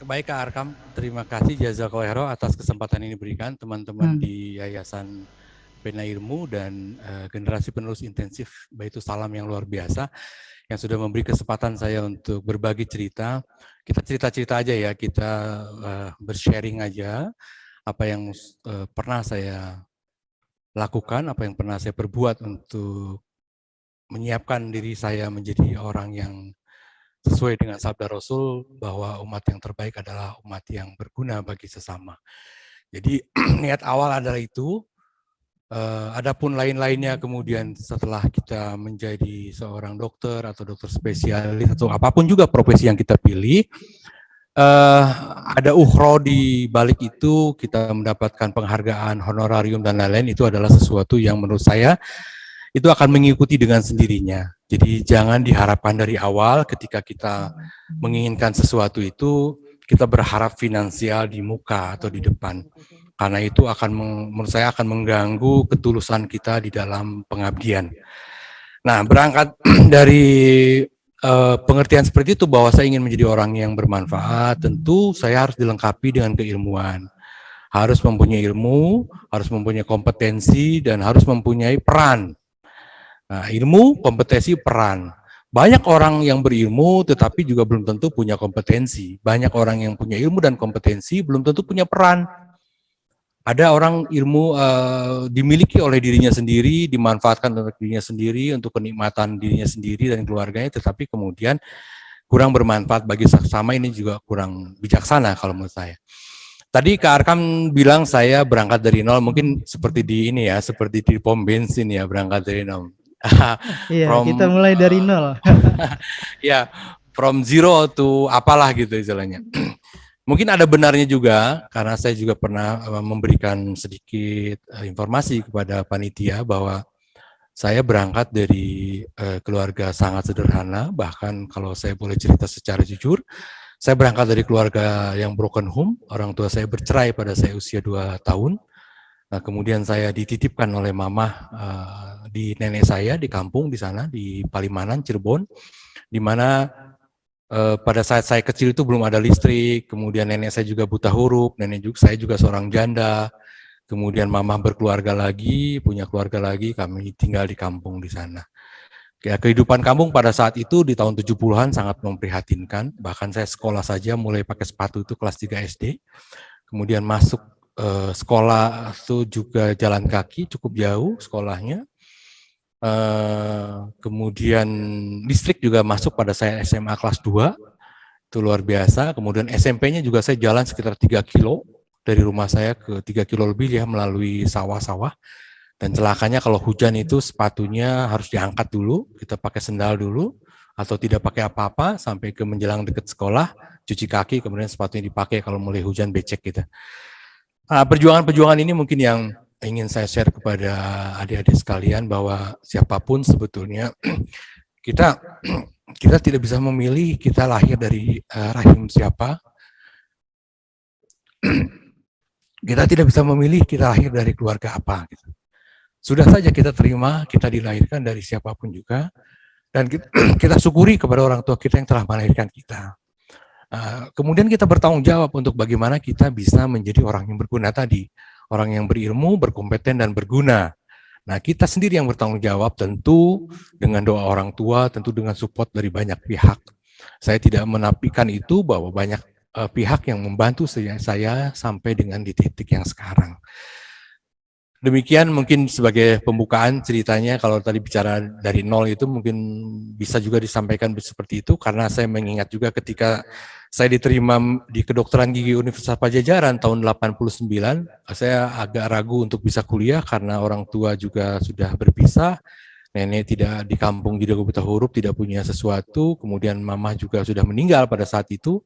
Baik Kak Arkam, terima kasih Jazakallahu khairan atas kesempatan ini diberikan teman-teman di Yayasan Pena Ilmu dan generasi penerus intensif Baitu Salam yang luar biasa yang sudah memberi kesempatan saya untuk berbagi cerita. Kita cerita-cerita aja ya, kita bersharing aja apa yang pernah saya lakukan, apa yang pernah saya perbuat untuk menyiapkan diri saya menjadi orang yang sesuai dengan sabda Rasul bahwa umat yang terbaik adalah umat yang berguna bagi sesama. Jadi niat awal adalah itu. Adapun lain-lainnya kemudian setelah kita menjadi seorang dokter atau dokter spesialis atau apapun juga profesi yang kita pilih, ada ukhro di balik itu, kita mendapatkan penghargaan, honorarium dan lain-lain, itu adalah sesuatu yang menurut saya itu akan mengikuti dengan sendirinya. Jadi jangan diharapkan dari awal ketika kita menginginkan sesuatu itu, kita berharap finansial di muka atau di depan. Karena itu akan, menurut saya akan mengganggu ketulusan kita di dalam pengabdian. Nah, berangkat dari pengertian seperti itu bahwa saya ingin menjadi orang yang bermanfaat, tentu saya harus dilengkapi dengan keilmuan. Harus mempunyai ilmu, harus mempunyai kompetensi, dan harus mempunyai peran. Nah, ilmu, kompetensi, peran. Banyak orang yang berilmu tetapi juga belum tentu punya kompetensi. Banyak orang yang punya ilmu dan kompetensi belum tentu punya peran. Ada orang ilmu dimiliki oleh dirinya sendiri, dimanfaatkan untuk dirinya sendiri, untuk kenikmatan dirinya sendiri dan keluarganya, tetapi kemudian kurang bermanfaat bagi sesama, ini juga kurang bijaksana kalau menurut saya. Tadi Kak Arkam bilang saya berangkat dari nol, mungkin seperti di ini ya, seperti di pom bensin ya, berangkat dari nol. Iya, kita mulai dari nol. Ya, from zero to apalah gitu istilahnya. Mungkin ada benarnya juga, karena saya juga pernah memberikan sedikit informasi kepada panitia bahwa saya berangkat dari keluarga sangat sederhana, bahkan kalau saya boleh cerita secara jujur, saya berangkat dari keluarga yang broken home, orang tua saya bercerai pada saya usia 2 tahun. Nah, kemudian saya dititipkan oleh mama di nenek saya di kampung di sana, di Palimanan, Cirebon, di mana pada saat saya kecil itu belum ada listrik, kemudian nenek saya juga buta huruf, saya juga seorang janda, kemudian mama berkeluarga lagi, punya keluarga lagi, kami tinggal di kampung di sana. Ya, kehidupan kampung pada saat itu di tahun 70-an sangat memprihatinkan, bahkan saya sekolah saja mulai pakai sepatu itu kelas 3 SD, kemudian masuk sekolah itu juga jalan kaki, cukup jauh sekolahnya. Kemudian listrik juga masuk pada saya SMA kelas 2, itu luar biasa. Kemudian SMP-nya juga saya jalan sekitar 3 kilo, dari rumah saya ke 3 kilo lebih ya, melalui sawah-sawah. Dan celakanya kalau hujan itu sepatunya harus diangkat dulu, kita pakai sendal dulu, atau tidak pakai apa-apa sampai ke menjelang dekat sekolah, cuci kaki, kemudian sepatunya dipakai kalau mulai hujan becek gitu. Perjuangan-perjuangan ini mungkin yang ingin saya share kepada adik-adik sekalian, bahwa siapapun sebetulnya kita tidak bisa memilih kita lahir dari rahim siapa. Kita tidak bisa memilih kita lahir dari keluarga apa. Gitu. Sudah saja kita terima kita dilahirkan dari siapapun juga, dan kita syukuri kepada orang tua kita yang telah melahirkan kita. Kemudian kita bertanggung jawab untuk bagaimana kita bisa menjadi orang yang berguna tadi, orang yang berilmu, berkompeten, dan berguna. Nah, kita sendiri yang bertanggung jawab, tentu dengan doa orang tua, tentu dengan support dari banyak pihak. Saya tidak menafikan itu, bahwa banyak pihak yang membantu saya sampai dengan di titik yang sekarang. Demikian mungkin sebagai pembukaan ceritanya. Kalau tadi bicara dari nol itu mungkin bisa juga disampaikan seperti itu, karena saya mengingat juga ketika saya diterima di kedokteran gigi Universitas Pajajaran tahun 89, saya agak ragu untuk bisa kuliah karena orang tua juga sudah berpisah, nenek tidak di kampung, tidak buta huruf, tidak punya sesuatu, kemudian mama juga sudah meninggal pada saat itu.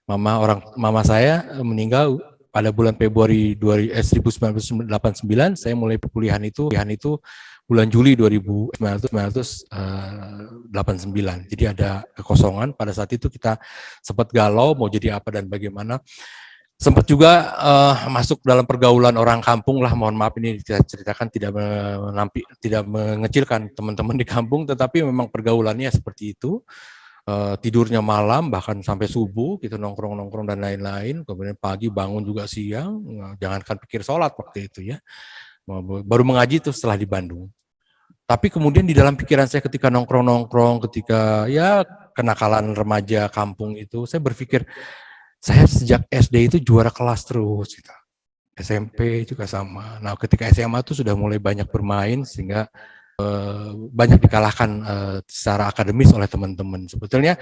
Mama saya meninggal pada bulan Februari 1989, saya mulai perkuliahan itu bulan Juli 1989. Jadi ada kekosongan pada saat itu, kita sempat galau mau jadi apa dan bagaimana. Sempat juga masuk dalam pergaulan orang kampung lah, mohon maaf ini saya ceritakan tidak mengecilkan teman-teman di kampung, tetapi memang pergaulannya seperti itu. tidurnya malam bahkan sampai subuh gitu, nongkrong dan lain-lain, kemudian pagi bangun juga siang, jangankan pikir sholat waktu itu ya, baru mengaji itu setelah di Bandung. Tapi kemudian di dalam pikiran saya ketika nongkrong, ketika ya kenakalan remaja kampung itu, saya berpikir saya sejak SD itu juara kelas terus gitu. SMP juga sama. Nah, ketika SMA itu sudah mulai banyak bermain sehingga banyak dikalahkan secara akademis oleh teman-teman. Sebetulnya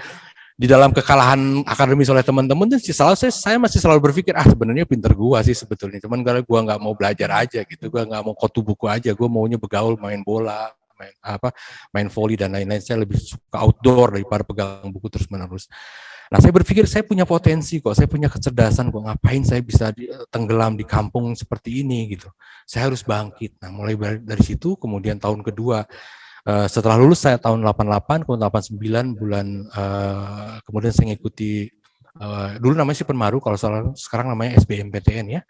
di dalam kekalahan akademis oleh teman-teman itu saya masih selalu berpikir sebenarnya pinter gua sih sebetulnya. Cuman kalau gua nggak mau belajar aja gitu, gua nggak mau kotu buku aja, gua maunya begaul, main bola, main volley dan lain-lain. Saya lebih suka outdoor daripada pegang buku terus-menerus. Nah, saya berpikir saya punya potensi kok, saya punya kecerdasan kok, ngapain saya bisa tenggelam di kampung seperti ini gitu. Saya harus bangkit. Nah, mulai dari situ, kemudian tahun kedua, setelah lulus saya tahun 88, kemudian 89 bulan, kemudian saya ngikuti, dulu namanya sih Penmaru, kalau sekarang namanya SBMPTN ya.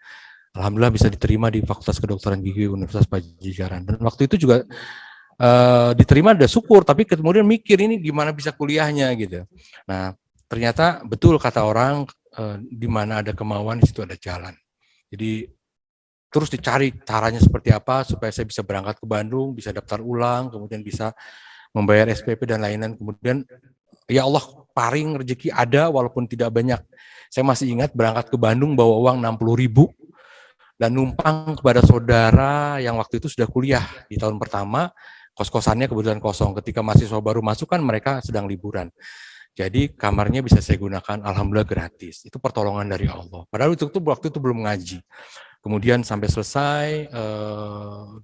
Alhamdulillah bisa diterima di Fakultas Kedokteran Gigi Universitas Padjadjaran. Dan waktu itu juga diterima ada syukur, tapi kemudian mikir ini gimana bisa kuliahnya gitu. Nah, ternyata betul kata orang, di mana ada kemauan di situ ada jalan. Jadi terus dicari caranya seperti apa supaya saya bisa berangkat ke Bandung, bisa daftar ulang, kemudian bisa membayar SPP dan lain-lain. Kemudian ya Allah paring rezeki ada walaupun tidak banyak. Saya masih ingat berangkat ke Bandung bawa uang 60.000 dan numpang kepada saudara yang waktu itu sudah kuliah di tahun pertama, kos-kosannya kebetulan kosong. Ketika mahasiswa baru masuk kan mereka sedang liburan. Jadi kamarnya bisa saya gunakan, alhamdulillah gratis. Itu pertolongan dari Allah. Padahal waktu itu belum ngaji. Kemudian sampai selesai,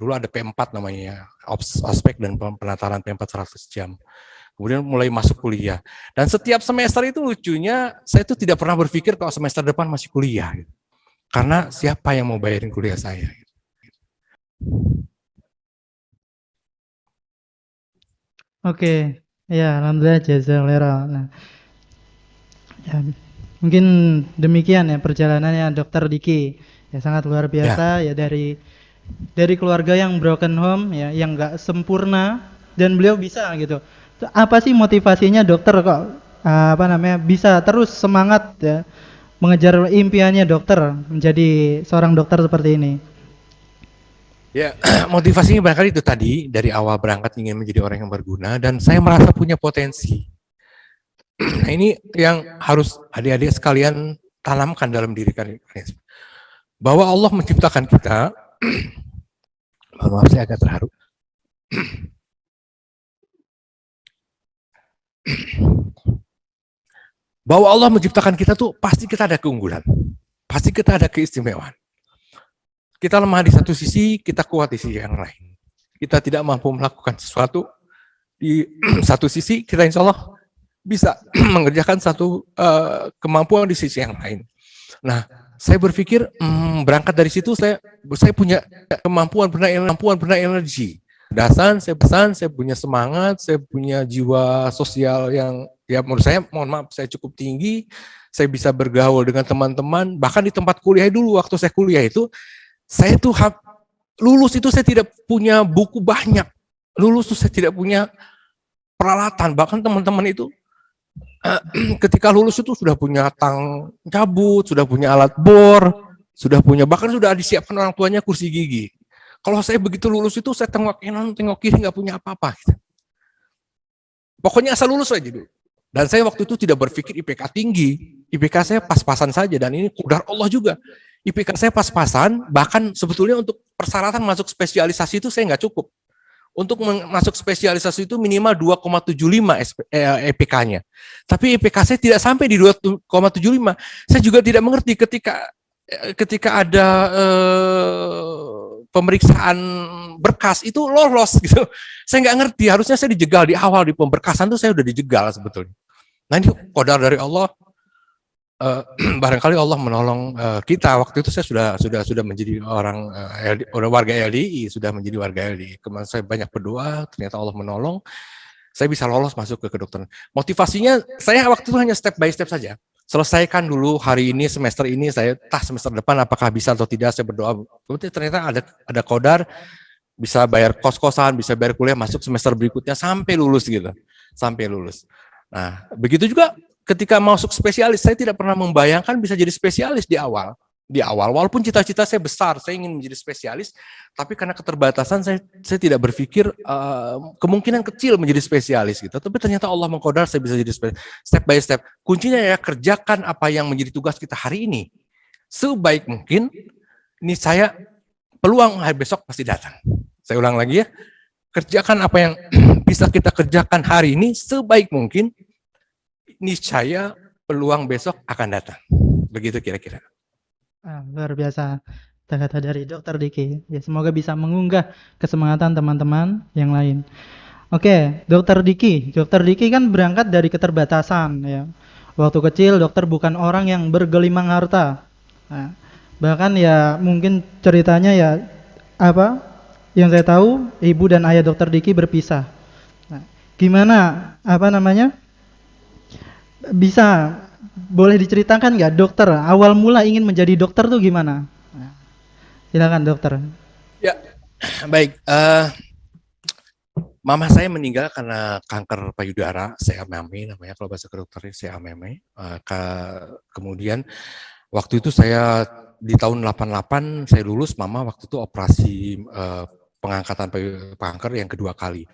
dulu ada P4 namanya, ospek dan penataran P4 100 jam. Kemudian mulai masuk kuliah. Dan setiap semester itu lucunya, saya itu tidak pernah berpikir kalau semester depan masih kuliah. Karena siapa yang mau bayarin kuliah saya? Oke. Ya, alhamdulillah jazakallahu. Nah, ya, mungkin demikian ya perjalanannya Dokter Diki. Ya sangat luar biasa ya, dari keluarga yang broken home ya, yang enggak sempurna dan beliau bisa gitu. Apa sih motivasinya dokter kok bisa terus semangat ya mengejar impiannya dokter, menjadi seorang dokter seperti ini? Ya, motivasinya barangkali itu tadi, dari awal berangkat ingin menjadi orang yang berguna, dan saya merasa punya potensi. Nah, ini yang harus adik-adik sekalian tanamkan dalam diri kalian. Bahwa Allah menciptakan kita, maaf saya agak terharu. Bahwa Allah menciptakan kita tuh pasti kita ada keunggulan. Pasti kita ada keistimewaan. Kita lemah di satu sisi, kita kuat di sisi yang lain. Kita tidak mampu melakukan sesuatu di satu sisi, kita insya Allah bisa mengerjakan satu kemampuan di sisi yang lain. Nah, saya berpikir berangkat dari situ saya punya kemampuan, pernah energi. Saya punya semangat, saya punya jiwa sosial yang ya menurut saya, mohon maaf, saya cukup tinggi. Saya bisa bergaul dengan teman-teman, bahkan di tempat kuliah dulu, waktu saya kuliah itu, saya tuh lulus itu saya tidak punya buku banyak. Lulus tuh saya tidak punya peralatan. Bahkan teman-teman itu ketika lulus itu sudah punya tang cabut, sudah punya alat bor, bahkan sudah disiapkan orang tuanya kursi gigi. Kalau saya begitu lulus itu saya tengok kanan, tengok kiri, nggak punya apa-apa. Pokoknya asal lulus aja dulu. Dan saya waktu itu tidak berpikir IPK tinggi. IPK saya pas-pasan saja, dan ini qadar Allah juga. IPK saya pas-pasan, bahkan sebetulnya untuk persyaratan masuk spesialisasi itu saya nggak cukup. Untuk masuk spesialisasi itu minimal 2,75 IPK-nya. Tapi IPK saya tidak sampai di 2,75. Saya juga tidak mengerti ketika ada pemeriksaan berkas itu lolos gitu. Saya nggak ngerti, harusnya saya dijegal di awal, di pemberkasan itu saya udah dijegal sebetulnya. Nah, ini qadar dari Allah. Barangkali Allah menolong kita. Waktu itu saya sudah menjadi warga LDI, sudah menjadi warga LDI. Kemarin saya banyak berdoa, ternyata Allah menolong. Saya bisa lolos masuk ke kedokteran. Motivasinya saya waktu itu hanya step by step saja. Selesaikan dulu hari ini, semester ini, semester depan apakah bisa atau tidak, saya berdoa. Kemudian ternyata ada qadar, bisa bayar kos-kosan, bisa bayar kuliah, masuk semester berikutnya sampai lulus gitu. Sampai lulus. Nah, begitu juga ketika masuk spesialis, saya tidak pernah membayangkan bisa jadi spesialis di awal. Di awal, walaupun cita-cita saya besar, saya ingin menjadi spesialis, tapi karena keterbatasan saya tidak berpikir kemungkinan kecil menjadi spesialis gitu. Tapi ternyata Allah mengkodar saya bisa jadi spesialis. Step by step. Kuncinya ya kerjakan apa yang menjadi tugas kita hari ini sebaik mungkin. Ini saya peluang hari besok pasti datang. Saya ulang lagi ya. Kerjakan apa yang bisa kita kerjakan hari ini sebaik mungkin. Niscaya peluang besok akan datang. Begitu kira-kira. Luar biasa kata-kata dari Dokter Diki. Ya, semoga bisa mengunggah kesemangatan teman-teman yang lain. Oke, Dokter Diki. Dokter Diki kan berangkat dari keterbatasan ya. Waktu kecil dokter bukan orang yang bergelimang harta. Nah, bahkan ya mungkin ceritanya ya apa yang saya tahu ibu dan ayah Dokter Diki berpisah. Nah, gimana apa namanya? Bisa boleh diceritakan nggak dokter awal mula ingin menjadi dokter tuh gimana? Nah, silakan dokter. Ya, baik. Mama saya meninggal karena kanker payudara, CMMI namanya kalau bahasa kedokteran, CMMI. Kemudian waktu itu saya di tahun 88 saya lulus, mama waktu itu operasi pengangkatan kanker yang kedua kali.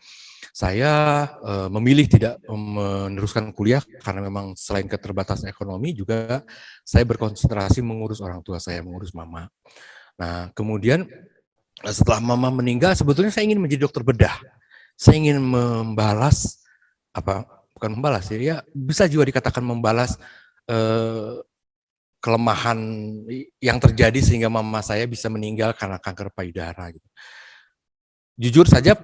Saya memilih tidak meneruskan kuliah karena memang selain keterbatasan ekonomi juga saya berkonsentrasi mengurus orang tua saya, mengurus mama. Nah, kemudian setelah mama meninggal sebetulnya saya ingin menjadi dokter bedah. Saya ingin membalas bukan membalas ya, bisa juga dikatakan membalas kelemahan yang terjadi sehingga mama saya bisa meninggal karena kanker payudara gitu. Jujur saja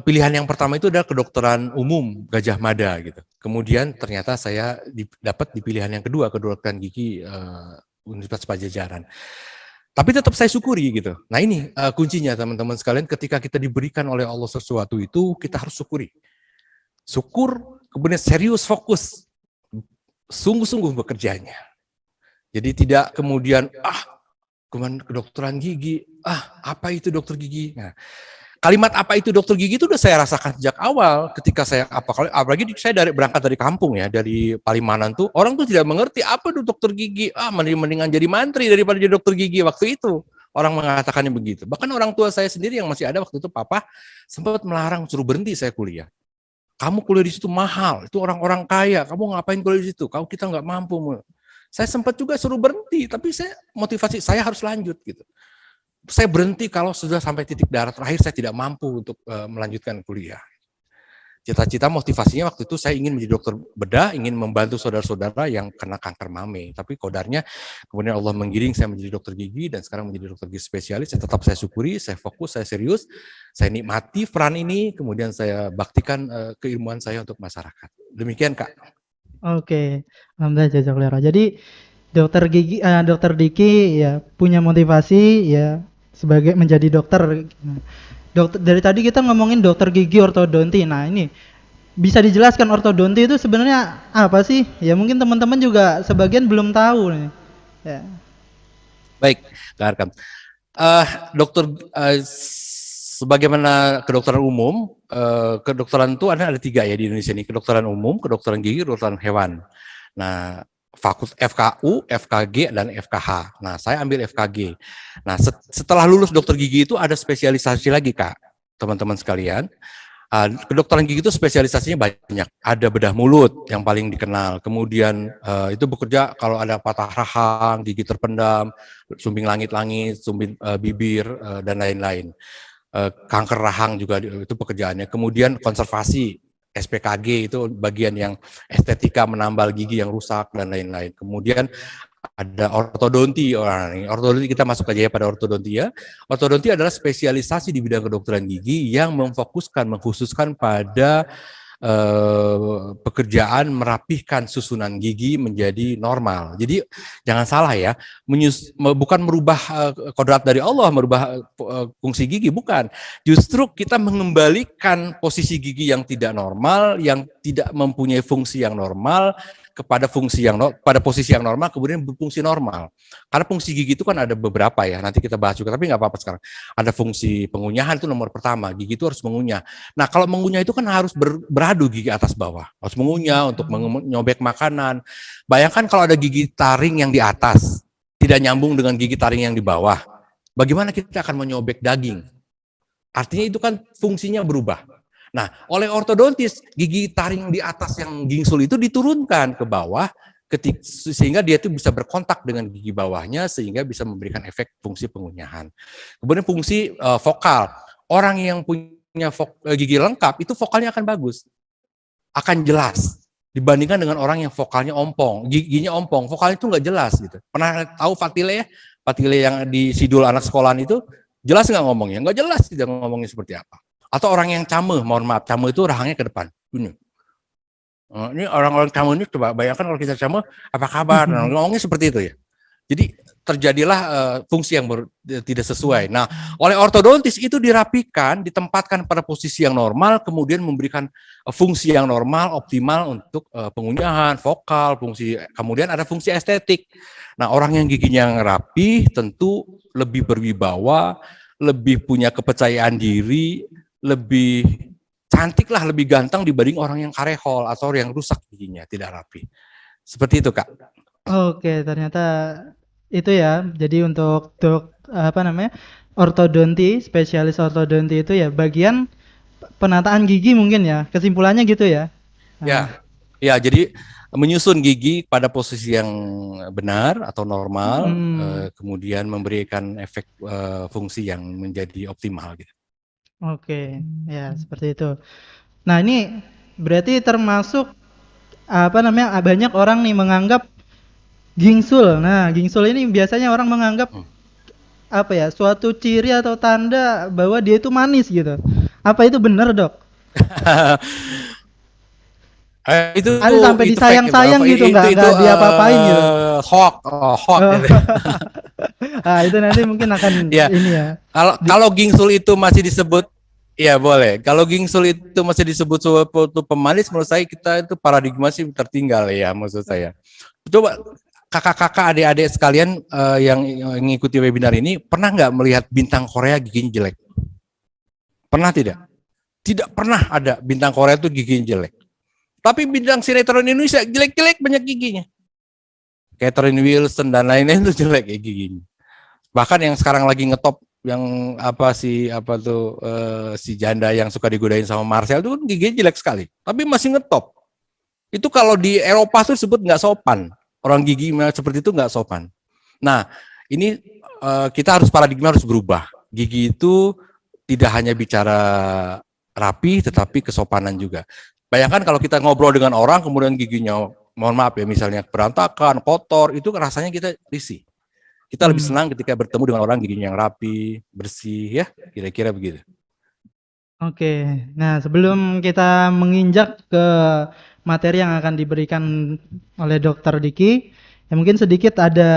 pilihan yang pertama itu adalah kedokteran umum Gajah Mada gitu. Kemudian ternyata saya dapat di pilihan yang kedua, kedokteran gigi Universitas Padjadjaran. Tapi tetap saya syukuri gitu. Nah ini kuncinya teman-teman sekalian, ketika kita diberikan oleh Allah sesuatu itu kita harus syukuri. Syukur, kemudian serius, fokus, sungguh-sungguh bekerjanya. Jadi tidak kemudian kedokteran gigi, apa itu dokter gigi? Nah, kalimat apa itu dokter gigi itu udah saya rasakan sejak awal ketika saya apalagi saya berangkat dari kampung ya, dari Palimanan tuh orang tuh tidak mengerti apa itu dokter gigi. Mendingan jadi mantri daripada jadi dokter gigi waktu itu. Orang mengatakannya begitu. Bahkan orang tua saya sendiri yang masih ada waktu itu, papa sempat melarang suruh berhenti saya kuliah. Kamu kuliah di situ mahal, itu orang-orang kaya, kamu ngapain kuliah di situ? Kalau kita nggak mampu. Saya sempat juga suruh berhenti, tapi motivasi saya harus lanjut gitu. Saya berhenti kalau sudah sampai titik darah terakhir saya tidak mampu untuk melanjutkan kuliah. Cita-cita motivasinya waktu itu saya ingin menjadi dokter bedah, ingin membantu saudara-saudara yang kena kanker mame. Tapi kodarnya kemudian Allah menggiring saya menjadi dokter gigi dan sekarang menjadi dokter gigi spesialis. Tetap saya syukuri, saya fokus, saya serius, saya nikmati peran ini, kemudian saya baktikan keilmuan saya untuk masyarakat. Demikian Kak. Oke, alhamdulillah jazakallahu. Jadi dokter Diki ya punya motivasi ya sebagai menjadi dokter. Dokter dari tadi kita ngomongin dokter gigi ortodonti. Nah, ini bisa dijelaskan ortodonti itu sebenarnya apa sih? Ya mungkin teman-teman juga sebagian belum tahu nih. Ya. Baik, Kak Arkam. Dokter sebagaimana kedokteran umum, kedokteran itu ada 3 ya di Indonesia ini, kedokteran umum, kedokteran gigi, kedokteran hewan. Nah, fakultas FKU, FKG, dan FKH. Nah, saya ambil FKG. Nah, setelah lulus dokter gigi itu ada spesialisasi lagi, Kak, teman-teman sekalian. Kedokteran gigi itu spesialisasinya banyak. Ada bedah mulut yang paling dikenal. Kemudian itu bekerja kalau ada patah rahang, gigi terpendam, sumbing langit-langit, sumbing bibir, dan lain-lain. Kanker rahang juga itu pekerjaannya. Kemudian konservasi, SPKG itu bagian yang estetika menambal gigi yang rusak dan lain-lain. Kemudian ada ortodonti. Ortodonti kita masuk aja ya pada ortodonti ya. Ortodonti adalah spesialisasi di bidang kedokteran gigi yang mengkhususkan pada pekerjaan merapihkan susunan gigi menjadi normal. Jadi jangan salah ya, bukan merubah kodrat dari Allah, merubah fungsi gigi, bukan. Justru kita mengembalikan posisi gigi yang tidak normal, yang tidak mempunyai fungsi yang normal, kepada pada posisi yang normal, kemudian berfungsi normal. Karena fungsi gigi itu kan ada beberapa ya, nanti kita bahas juga, tapi nggak apa-apa sekarang. Ada fungsi pengunyahan, itu nomor pertama, gigi itu harus mengunyah. Nah, kalau mengunyah itu kan harus beradu gigi atas bawah, harus mengunyah untuk menyobek makanan. Bayangkan kalau ada gigi taring yang di atas, tidak nyambung dengan gigi taring yang di bawah, bagaimana kita akan menyobek daging? Artinya itu kan fungsinya berubah. Nah, oleh ortodontis, gigi taring di atas yang gingsul itu diturunkan ke bawah, sehingga dia itu bisa berkontak dengan gigi bawahnya, sehingga bisa memberikan efek fungsi pengunyahan. Kemudian fungsi vokal. Orang yang punya gigi lengkap, itu vokalnya akan bagus. Akan jelas. Dibandingkan dengan orang yang vokalnya ompong. Giginya ompong, vokalnya itu nggak jelas. Gitu. Pernah tahu Fatile ya? Fatile yang di sidul anak sekolahan itu, jelas nggak ngomongnya? Nggak jelas tidak ngomongnya seperti apa. Atau orang yang cameh, mohon maaf, cameh itu rahangnya ke depan. Ini orang-orang cameh ini, coba bayangkan kalau kita cameh, apa kabar? Nah, ngomongnya seperti itu ya. Jadi terjadilah fungsi yang tidak sesuai. Nah, oleh ortodontis itu dirapikan, ditempatkan pada posisi yang normal, kemudian memberikan fungsi yang normal, optimal untuk pengunyahan, vokal, kemudian ada fungsi estetik. Nah, orang yang giginya rapi tentu lebih berwibawa, lebih punya kepercayaan diri, lebih cantik lah, lebih ganteng dibanding orang yang karehol atau yang rusak giginya, tidak rapi. Seperti itu, Kak. Oke, ternyata itu ya. Jadi untuk ortodonti, spesialis ortodonti itu ya bagian penataan gigi mungkin ya. Kesimpulannya gitu ya. Nah. Ya, jadi menyusun gigi pada posisi yang benar atau normal, kemudian memberikan efek fungsi yang menjadi optimal gitu. Oke, ya seperti itu. Nah, ini berarti termasuk banyak orang nih menganggap gingsul. Nah, gingsul ini biasanya orang menganggap suatu ciri atau tanda bahwa dia itu manis gitu. Apa itu benar, Dok? Itu ada sampai disayang-sayang gitu, nggak diapa-apain gitu. Hoax. Gitu. Itu nanti mungkin akan ini ya. Kalau gingsul itu masih disebut, ya boleh. Kalau gingsul itu masih disebut suatu pemanis, menurut saya kita itu paradigma sih tertinggal ya, maksud saya. Coba kakak-kakak, adik-adik sekalian yang mengikuti webinar ini, pernah nggak melihat bintang Korea giginya jelek? Pernah tidak? Tidak pernah ada bintang Korea itu giginya jelek. Tapi bintang sinetron Indonesia jelek-jelek banyak giginya. Catherine Wilson dan lain-lain itu jelek ya giginya. Bahkan yang sekarang lagi ngetop yang si janda yang suka digodain sama Marcel itu kan giginya jelek sekali. Tapi masih ngetop. Itu kalau di Eropa tuh disebut nggak sopan. Orang gigi seperti itu nggak sopan. Nah, ini kita paradigma harus berubah. Gigi itu tidak hanya bicara rapi, tetapi kesopanan juga. Bayangkan kalau kita ngobrol dengan orang, kemudian giginya, mohon maaf ya, misalnya berantakan, kotor, itu rasanya kita risih. Kita lebih senang ketika bertemu dengan orang giginya yang rapi, bersih, ya, kira-kira begitu. Oke, nah sebelum kita menginjak ke materi yang akan diberikan oleh Dr. Diki, ya mungkin sedikit ada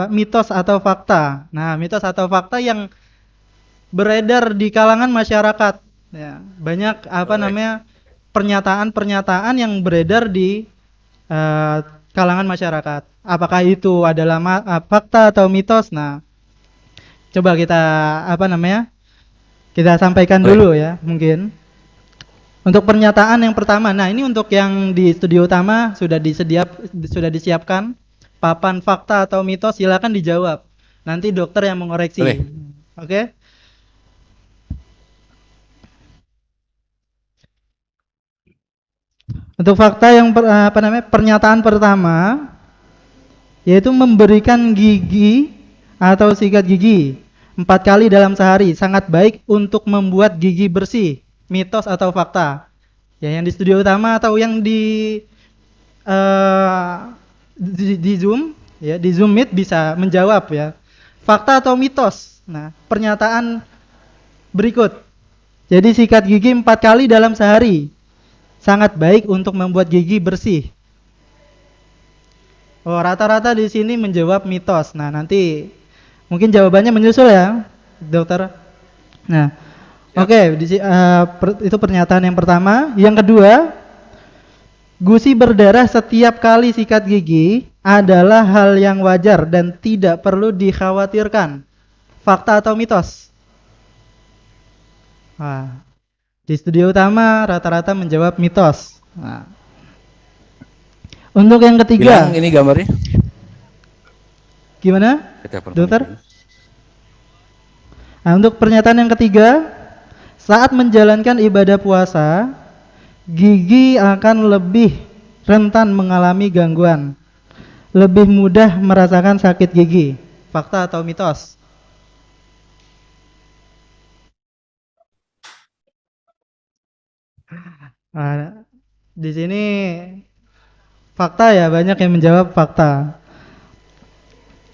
mitos atau fakta. Nah, mitos atau fakta yang beredar di kalangan masyarakat. Ya, banyak pernyataan-pernyataan yang beredar di kalangan masyarakat. Apakah itu adalah fakta atau mitos? Nah, coba kita kita sampaikan dulu ya, mungkin. Untuk pernyataan yang pertama. Nah, ini untuk yang di studio utama sudah disiapkan papan fakta atau mitos, silakan dijawab. Nanti dokter yang mengoreksi. Oke? Untuk fakta yang pernyataan pertama yaitu memberikan gigi atau sikat gigi 4 kali dalam sehari sangat baik untuk membuat gigi bersih. Mitos atau fakta? Ya, yang di studio utama atau yang di Zoom, ya, di Zoom Meet bisa menjawab ya. Fakta atau mitos? Nah, pernyataan berikut. Jadi sikat gigi 4 kali dalam sehari sangat baik untuk membuat gigi bersih. Oh, rata-rata di sini menjawab mitos. Nah, nanti mungkin jawabannya menyusul ya, dokter. Nah, oke, itu pernyataan yang pertama. Yang kedua, Gusi berdarah setiap kali sikat gigi adalah hal yang wajar dan tidak perlu dikhawatirkan. Fakta atau mitos? Nah, di studio utama rata-rata menjawab mitos. Nah, untuk yang Bilang ketiga, ini gambarnya. gimana, dokter? Ini. Nah, untuk pernyataan yang ketiga, saat menjalankan ibadah puasa, gigi akan lebih rentan mengalami gangguan, lebih mudah merasakan sakit gigi. Fakta atau mitos? Nah, di sini fakta ya, banyak yang menjawab fakta.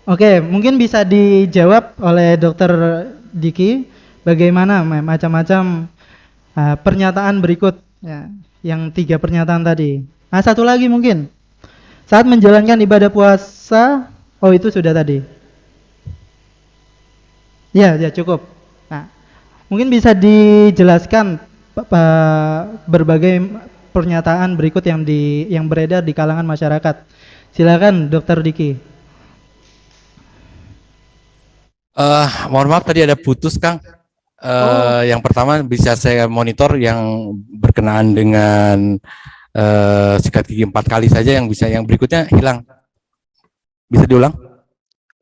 Oke, mungkin bisa dijawab oleh Dokter Diki. Bagaimana macam-macam pernyataan berikut ya, yang 3 pernyataan tadi. Nah, satu lagi mungkin. Saat menjalankan ibadah puasa, oh itu sudah tadi. Ya, ya cukup. Nah, mungkin bisa dijelaskan berbagai pernyataan berikut yang beredar di kalangan masyarakat. Silakan Dokter Diki. Mohon maaf tadi ada putus, Kang. Yang pertama bisa saya monitor yang berkenaan dengan sikat gigi 4 kali saja, yang berikutnya hilang. Bisa diulang?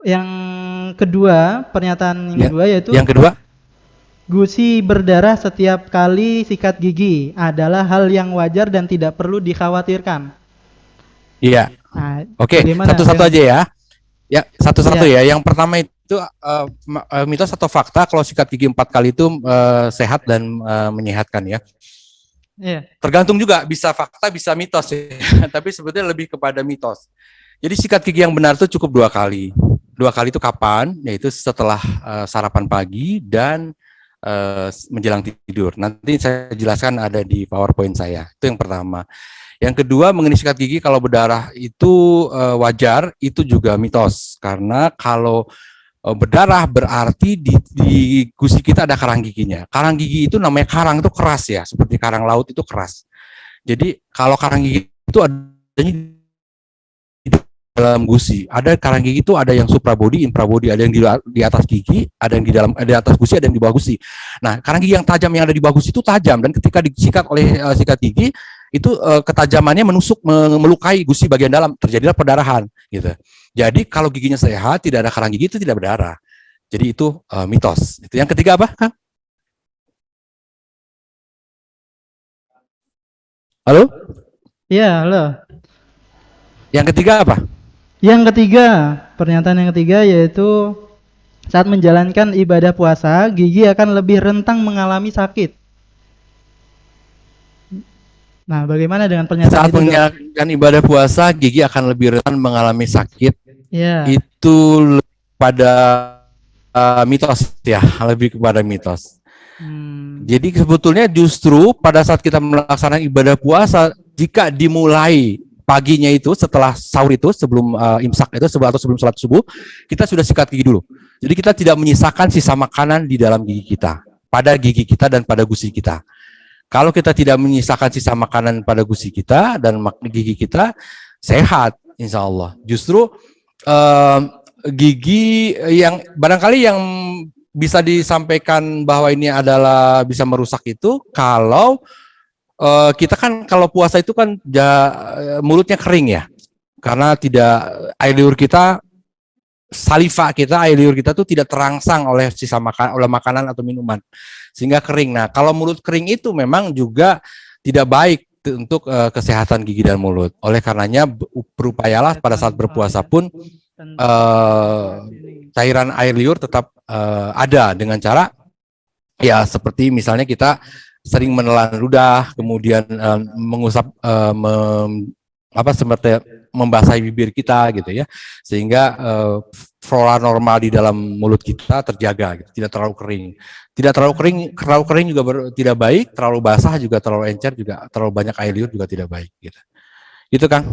Yang kedua, pernyataan yang kedua yaitu yang kedua, gusi berdarah setiap kali sikat gigi adalah hal yang wajar dan tidak perlu dikhawatirkan. Iya. Nah, oke, satu-satu aja ya. Ya, satu-satu ya. Yang pertama itu mitos atau fakta kalau sikat gigi 4 kali itu sehat dan menyehatkan ya. Iya. Tergantung juga, bisa fakta bisa mitos ya. Tapi sebetulnya lebih kepada mitos. Jadi sikat gigi yang benar itu cukup 2 kali. 2 kali itu kapan? Yaitu setelah sarapan pagi dan menjelang tidur. Nanti saya jelaskan ada di PowerPoint saya. Itu yang pertama. Yang kedua, mengenai sikat gigi kalau berdarah itu wajar, itu juga mitos. Karena kalau berdarah berarti di gusi kita ada karang giginya. Karang gigi itu namanya karang itu keras ya, seperti karang laut itu keras. Jadi kalau karang gigi itu adanya dalam gusi. Ada karang gigi itu ada yang suprabody, infrabody, ada yang di atas gigi, ada yang di atas gusi, ada yang di bawah gusi. Nah, karang gigi yang tajam yang ada di bawah gusi itu tajam, dan ketika disikat oleh sikat gigi itu ketajamannya menusuk, melukai gusi bagian dalam, terjadilah perdarahan gitu. Jadi kalau giginya sehat, tidak ada karang gigi, itu tidak berdarah. Jadi itu mitos. Itu yang ketiga apa, Kang? Halo? Iya, halo. Yang ketiga apa? Yang ketiga, pernyataan yang ketiga yaitu saat menjalankan ibadah puasa, gigi akan lebih rentan mengalami sakit. Nah, bagaimana dengan pernyataan saat itu? Saat menjalankan ibadah puasa, gigi akan lebih rentan mengalami sakit. Ya. Itu pada mitos ya, lebih kepada mitos. Jadi sebetulnya justru pada saat kita melaksanakan ibadah puasa, jika dimulai paginya itu setelah sahur itu, sebelum imsak itu, atau sebelum sholat subuh, kita sudah sikat gigi dulu. Jadi kita tidak menyisakan sisa makanan di dalam gigi kita, pada gigi kita dan pada gusi kita. Kalau kita tidak menyisakan sisa makanan pada gusi kita dan gigi kita, sehat insya Allah. Justru gigi yang barangkali yang bisa disampaikan bahwa ini adalah bisa merusak itu kalau kita kan kalau puasa itu kan mulutnya kering ya, karena tidak air liur kita, saliva kita, air liur kita tuh tidak terangsang oleh sisa oleh makanan atau minuman, sehingga kering. Nah, kalau mulut kering itu memang juga tidak baik untuk kesehatan gigi dan mulut. Oleh karenanya berupayalah pada saat berpuasa pun cairan air liur tetap ada dengan cara ya seperti misalnya kita sering menelan ludah, kemudian mengusap seperti membasahi bibir kita gitu ya, sehingga flora normal di dalam mulut kita terjaga gitu, tidak terlalu kering. Tidak terlalu kering juga tidak baik, terlalu basah juga, terlalu encer juga, terlalu banyak air liur juga tidak baik gitu. Itu Kang.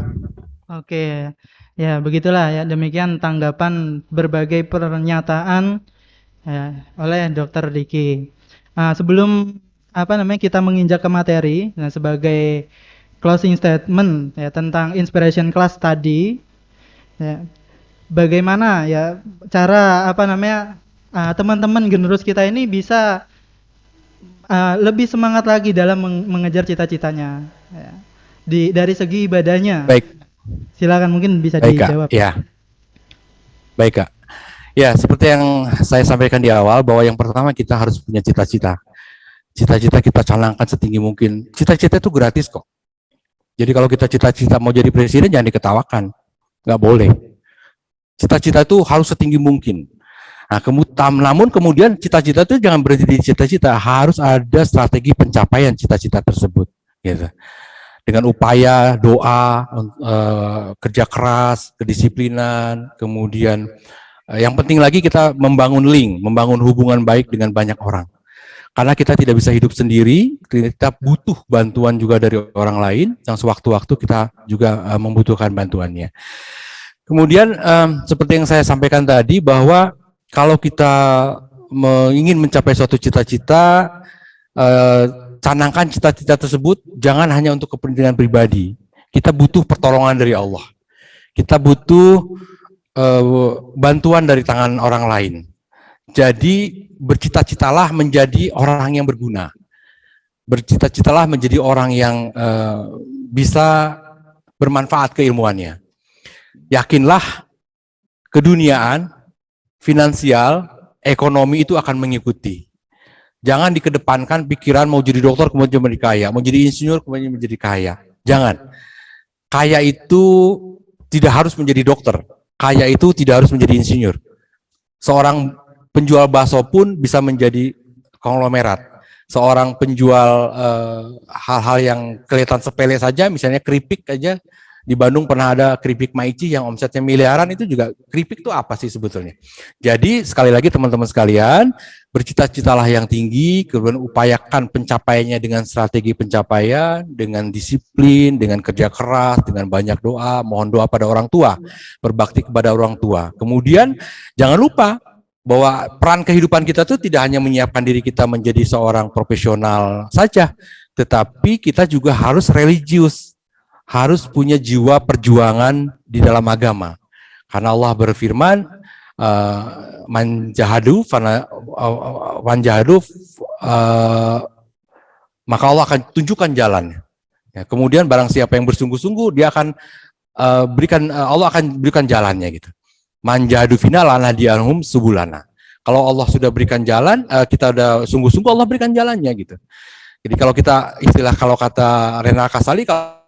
Oke. Ya, begitulah ya, demikian tanggapan berbagai pernyataan ya, oleh Dokter Diki. Sebelum kita menginjak ke materi, nah sebagai closing statement ya tentang inspiration class tadi ya. Bagaimana ya cara apa namanya teman-teman generus kita ini bisa lebih semangat lagi dalam mengejar cita-citanya ya. Dari segi ibadahnya. Baik, Silakan mungkin bisa baik Kak. dijawab. Ya, baik Kak. Ya, seperti yang saya sampaikan di awal bahwa yang pertama kita harus punya cita-cita. Cita-cita kita canangkan setinggi mungkin. Cita-cita itu gratis kok. Jadi kalau kita cita-cita mau jadi presiden jangan diketawakan. Nggak boleh. Cita-cita itu harus setinggi mungkin. Nah, namun kemudian cita-cita itu jangan berhenti di cita-cita, harus ada strategi pencapaian cita-cita tersebut. Gitu. Dengan upaya, doa, kerja keras, kedisiplinan, kemudian yang penting lagi kita membangun link, membangun hubungan baik dengan banyak orang. Karena kita tidak bisa hidup sendiri, kita butuh bantuan juga dari orang lain, yang sewaktu-waktu kita juga membutuhkan bantuannya. Kemudian seperti yang saya sampaikan tadi bahwa kalau kita ingin mencapai suatu cita-cita, canangkan cita-cita tersebut jangan hanya untuk kepentingan pribadi. Kita butuh pertolongan dari Allah. Kita butuh bantuan dari tangan orang lain. Jadi bercita-citalah menjadi orang yang berguna. Bercita-citalah menjadi orang yang bisa bermanfaat keilmuannya. Yakinlah keduniaan, finansial, ekonomi itu akan mengikuti. Jangan dikedepankan pikiran mau jadi dokter kemudian menjadi kaya, mau jadi insinyur kemudian menjadi kaya. Jangan. Kaya itu tidak harus menjadi dokter. Kaya itu tidak harus menjadi insinyur. Seorang penjual bakso pun bisa menjadi konglomerat. Seorang penjual hal-hal yang kelihatan sepele saja, misalnya keripik aja. Di Bandung pernah ada keripik Maici yang omsetnya miliaran, itu juga keripik itu apa sih sebetulnya? Jadi sekali lagi teman-teman sekalian, bercita-citalah yang tinggi, kemudian upayakan pencapaiannya dengan strategi pencapaian, dengan disiplin, dengan kerja keras, dengan banyak doa, mohon doa pada orang tua, berbakti kepada orang tua. Kemudian jangan lupa bahwa peran kehidupan kita itu tidak hanya menyiapkan diri kita menjadi seorang profesional saja, tetapi kita juga harus religius. Harus punya jiwa perjuangan di dalam agama. Karena Allah berfirman, manjahadu, maka Allah akan tunjukkan jalannya. Ya, kemudian barang siapa yang bersungguh-sungguh, dia akan Allah akan berikan jalannya gitu. Manjahadu fina lana dianhum subulana. Kalau Allah sudah berikan jalan, kita udah sungguh-sungguh, Allah berikan jalannya gitu. Jadi kalau kita kalau kata Rena Kasali,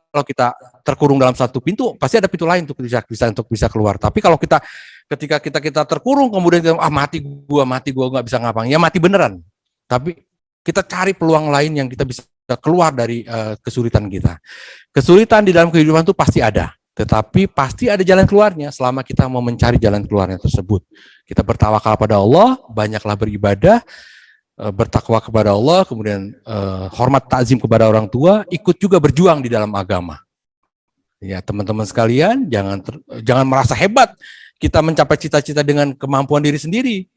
kalau kita terkurung dalam satu pintu, pasti ada pintu lain untuk bisa keluar. Tapi kalau ketika kita terkurung, kemudian kita, mati gua nggak bisa ngapain, ya mati beneran. Tapi kita cari peluang lain yang kita bisa keluar dari kesulitan kita. Kesulitan di dalam kehidupan itu pasti ada, tetapi pasti ada jalan keluarnya selama kita mau mencari jalan keluarnya tersebut. Kita bertawakal pada Allah, banyaklah beribadah, bertakwa kepada Allah, kemudian hormat takzim kepada orang tua, ikut juga berjuang di dalam agama. Ya teman-teman sekalian, jangan merasa hebat kita mencapai cita-cita dengan kemampuan diri sendiri.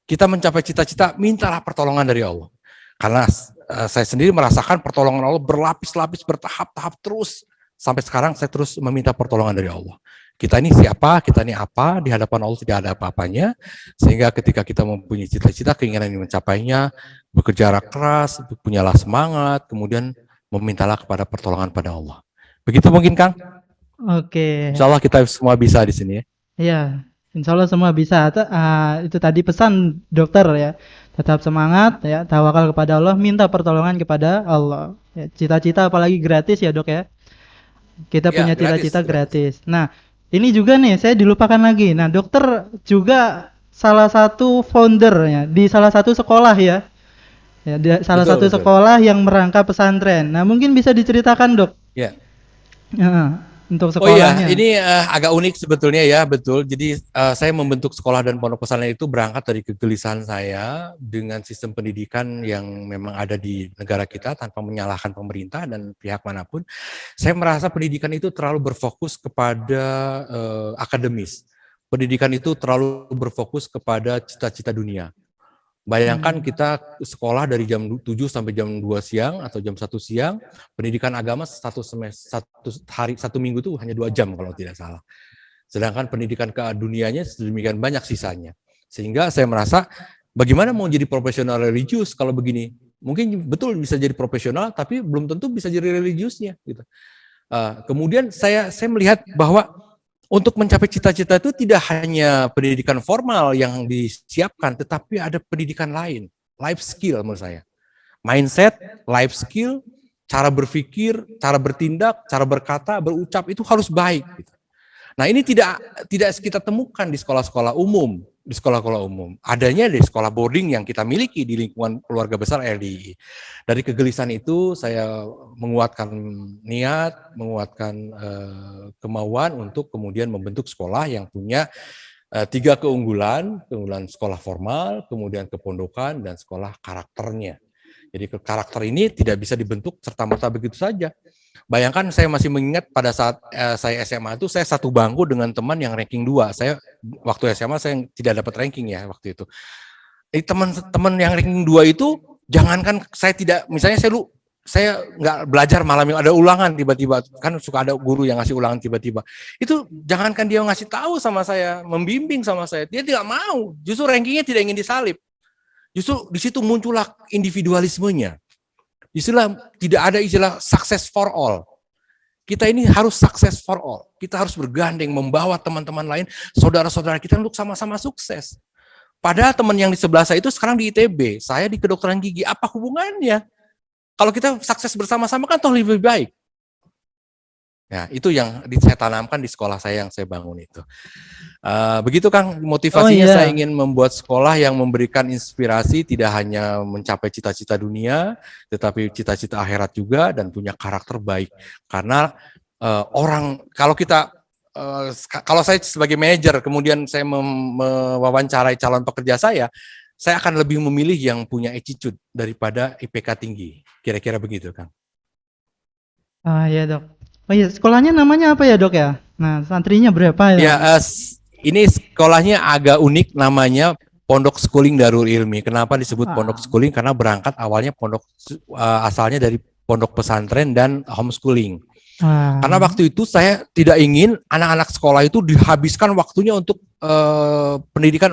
Kita mencapai cita-cita, mintalah pertolongan dari Allah. Karena saya sendiri merasakan pertolongan Allah berlapis-lapis, bertahap-tahap terus. Sampai sekarang saya terus meminta pertolongan dari Allah. Kita ini siapa, kita ini apa, di hadapan Allah tidak ada apa-apanya, sehingga ketika kita mempunyai cita-cita, keinginan ini mencapainya, bekerja keras, punyalah semangat, kemudian memintalah kepada pertolongan pada Allah. Begitu mungkin Kang? Oke. Insya Allah kita semua bisa di sini ya. Iya, insya Allah semua bisa. Itu tadi pesan dokter ya, tetap semangat ya, tawakal kepada Allah, minta pertolongan kepada Allah. Ya, cita-cita apalagi gratis ya dok ya. Kita punya cita-cita gratis. Nah, ini juga nih saya dilupakan lagi. Nah, dokter juga salah satu founder ya di salah satu sekolah ya. Ya, salah satu sekolah yang merangkap pesantren. Nah, mungkin bisa diceritakan, Dok. Ya. Untuk sekolahnya. Oh iya, ini agak unik sebetulnya ya, betul. Jadi saya membentuk sekolah dan pondok pesantren itu berangkat dari kegelisahan saya dengan sistem pendidikan yang memang ada di negara kita tanpa menyalahkan pemerintah dan pihak manapun. Saya merasa pendidikan itu terlalu berfokus kepada akademis. Pendidikan itu terlalu berfokus kepada cita-cita dunia. Bayangkan kita sekolah dari jam 7 sampai jam 2 siang atau jam 1 siang, pendidikan agama satu minggu itu hanya 2 jam kalau tidak salah. Sedangkan pendidikan ke dunianya sedemikian banyak sisanya. Sehingga saya merasa bagaimana mau jadi profesional religius kalau begini? Mungkin betul bisa jadi profesional, tapi belum tentu bisa jadi religiusnya. Gitu. Kemudian saya melihat bahwa untuk mencapai cita-cita itu tidak hanya pendidikan formal yang disiapkan, tetapi ada pendidikan lain, life skill menurut saya. Mindset, life skill, cara berpikir, cara bertindak, cara berkata, berucap itu harus baik. Gitu. Nah ini tidak kita temukan di sekolah-sekolah umum. Di sekolah-sekolah umum. Adanya di sekolah boarding yang kita miliki di lingkungan keluarga besar LDI. Dari kegelisahan itu saya menguatkan niat, menguatkan kemauan untuk kemudian membentuk sekolah yang punya 3 keunggulan sekolah formal, kemudian kepondokan, dan sekolah karakternya. Jadi karakter ini tidak bisa dibentuk serta-merta begitu saja. Bayangkan saya masih mengingat pada saat saya SMA itu saya satu bangku dengan teman yang ranking 2. Saya waktu SMA saya tidak dapat ranking ya waktu itu. Teman-teman yang ranking 2 itu jangankan saya tidak, misalnya saya nggak belajar malam yang ada ulangan tiba-tiba, kan suka ada guru yang ngasih ulangan tiba-tiba. Itu jangankan dia ngasih tahu sama saya, membimbing sama saya, dia tidak mau. Justru rankingnya tidak ingin disalip. Justru di situ muncullah individualismenya. Istilah tidak ada istilah success for all. Kita ini harus success for all. Kita harus bergandeng membawa teman-teman lain, saudara-saudara kita untuk sama-sama sukses. Padahal teman yang di sebelah saya itu sekarang di ITB, saya di kedokteran gigi. Apa hubungannya? Kalau kita sukses bersama-sama kan toh lebih baik. Nah, itu yang saya tanamkan di sekolah saya yang saya bangun itu. Begitu Kang, motivasinya saya ingin membuat sekolah yang memberikan inspirasi tidak hanya mencapai cita-cita dunia, tetapi cita-cita akhirat juga dan punya karakter baik. Karena kalau saya sebagai manajer, kemudian saya mewawancarai calon pekerja saya akan lebih memilih yang punya attitude daripada IPK tinggi. Kira-kira begitu Kang. Iya Dok. Oh iya, sekolahnya namanya apa ya Dok ya? Nah, santrinya berapa ya? Ini sekolahnya agak unik, namanya Pondok Schooling Darul Ilmi. Kenapa disebut Pondok Schooling? Karena berangkat awalnya asalnya dari pondok pesantren dan homeschooling. Karena waktu itu saya tidak ingin anak-anak sekolah itu dihabiskan waktunya untuk pendidikan,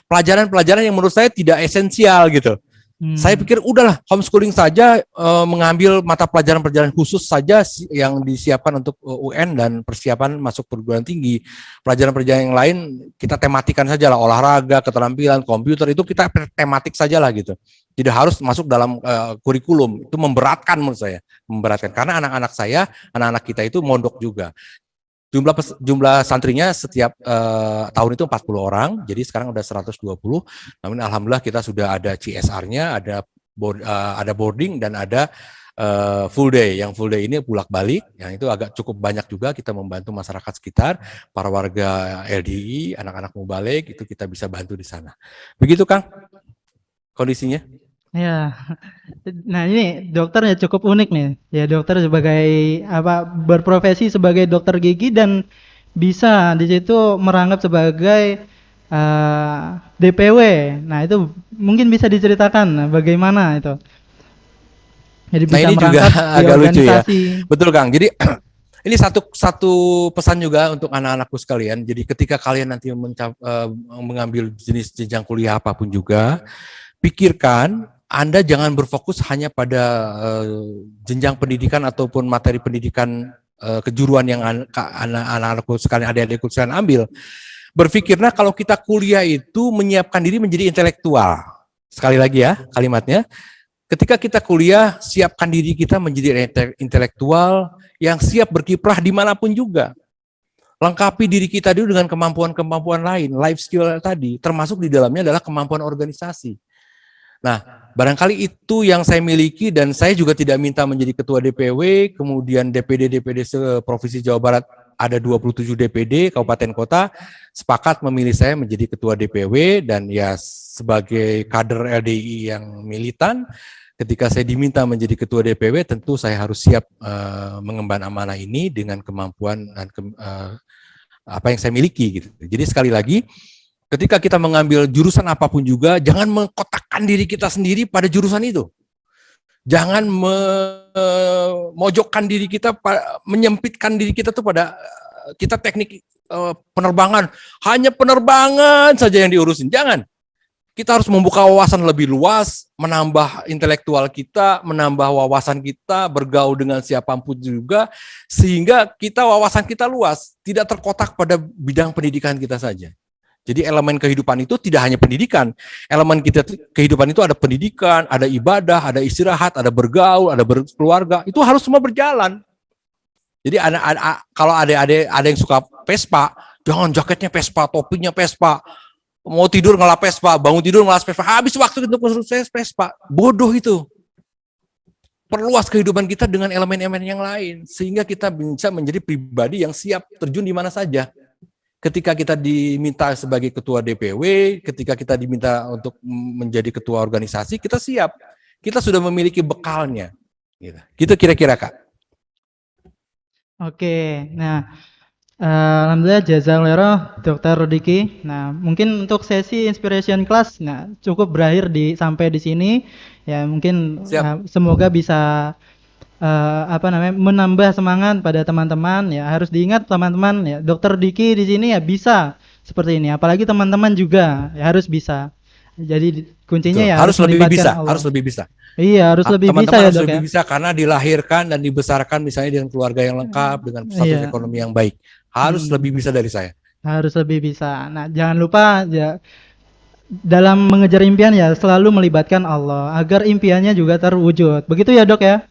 pelajaran-pelajaran yang menurut saya tidak esensial gitu. Saya pikir udahlah homeschooling saja, mengambil mata pelajaran-pelajaran khusus saja yang disiapkan untuk UN dan persiapan masuk perguruan tinggi. Pelajaran-pelajaran yang lain kita tematikan saja lah, olahraga, keterampilan, komputer itu kita tematik saja lah gitu. Tidak harus masuk dalam kurikulum. Itu memberatkan menurut saya, karena anak-anak kita itu mondok juga. Jumlah santrinya setiap tahun itu 40 orang, jadi sekarang udah 120. Namun alhamdulillah kita sudah ada CSR-nya, ada boarding dan ada full day. Yang full day ini bolak-balik, yang itu agak cukup banyak juga kita membantu masyarakat sekitar, para warga LDI, anak-anak mubalik itu kita bisa bantu di sana. Begitu Kang kondisinya. Ya, nah ini dokternya cukup unik nih. Ya dokter sebagai berprofesi sebagai dokter gigi dan bisa di situ merangkap sebagai DPW. Nah itu mungkin bisa diceritakan bagaimana itu. Jadi bisa ini juga agak lucu ya. Betul Kang. Jadi ini satu pesan juga untuk anak-anakku sekalian. Jadi ketika kalian nanti mengambil jenis jenjang kuliah apapun juga, pikirkan Anda jangan berfokus hanya pada jenjang pendidikan ataupun materi pendidikan kejuruan yang anak-anakku sekalian, adik-adikku sekalian ambil. Berpikirlah kalau kita kuliah itu menyiapkan diri menjadi intelektual. Sekali lagi ya kalimatnya. Ketika kita kuliah, siapkan diri kita menjadi intelektual yang siap berkiprah dimanapun juga. Lengkapi diri kita dulu dengan kemampuan-kemampuan lain, life skill tadi, termasuk di dalamnya adalah kemampuan organisasi. Nah, barangkali itu yang saya miliki dan saya juga tidak minta menjadi ketua DPW, kemudian DPD se-Provinsi Jawa Barat ada 27 DPD, kabupaten kota, sepakat memilih saya menjadi ketua DPW dan ya sebagai kader LDI yang militan, ketika saya diminta menjadi ketua DPW tentu saya harus siap mengemban amanah ini dengan kemampuan dan apa yang saya miliki gitu. Jadi sekali lagi Ketika kita mengambil jurusan apapun juga, jangan mengkotakkan diri kita sendiri pada jurusan itu. Jangan memojokkan diri kita, menyempitkan diri kita tuh pada kita teknik penerbangan, hanya penerbangan saja yang diurusin. Jangan. Kita harus membuka wawasan lebih luas, menambah intelektual kita, menambah wawasan kita, bergaul dengan siapapun juga, sehingga wawasan kita luas, tidak terkotak pada bidang pendidikan kita saja. Jadi elemen kehidupan itu tidak hanya pendidikan, elemen kehidupan itu ada pendidikan, ada ibadah, ada istirahat, ada bergaul, ada berkeluarga, itu harus semua berjalan. Jadi kalau ada yang suka Vespa, jangan jaketnya Vespa, topinya Vespa, mau tidur ngelap Vespa, bangun tidur ngelap Vespa, habis waktu untuk konstruksi Vespa. Bodoh itu. Perluas kehidupan kita dengan elemen-elemen yang lain, sehingga kita bisa menjadi pribadi yang siap terjun di mana saja. Ketika kita diminta sebagai ketua DPW, ketika kita diminta untuk menjadi ketua organisasi, kita siap. Kita sudah memiliki bekalnya. Gitu kira-kira, Kak. Oke, nah alhamdulillah jazakallahu Dr. Diki. Nah, mungkin untuk sesi inspiration class cukup berakhir sampai di sini. Ya, mungkin semoga bisa menambah semangat pada teman-teman ya. Harus diingat teman-teman ya, Dr. Diki di sini ya bisa seperti ini. Apalagi teman-teman juga ya harus bisa. Jadi kuncinya ya harus lebih bisa, Allah. Harus lebih bisa. Iya, harus lebih bisa ya, Dok. Lebih bisa karena dilahirkan dan dibesarkan misalnya dengan keluarga yang lengkap, dengan status ekonomi yang baik. Harus lebih bisa dari saya. Harus lebih bisa. Nah, jangan lupa ya dalam mengejar impian ya selalu melibatkan Allah agar impiannya juga terwujud. Begitu ya, Dok ya?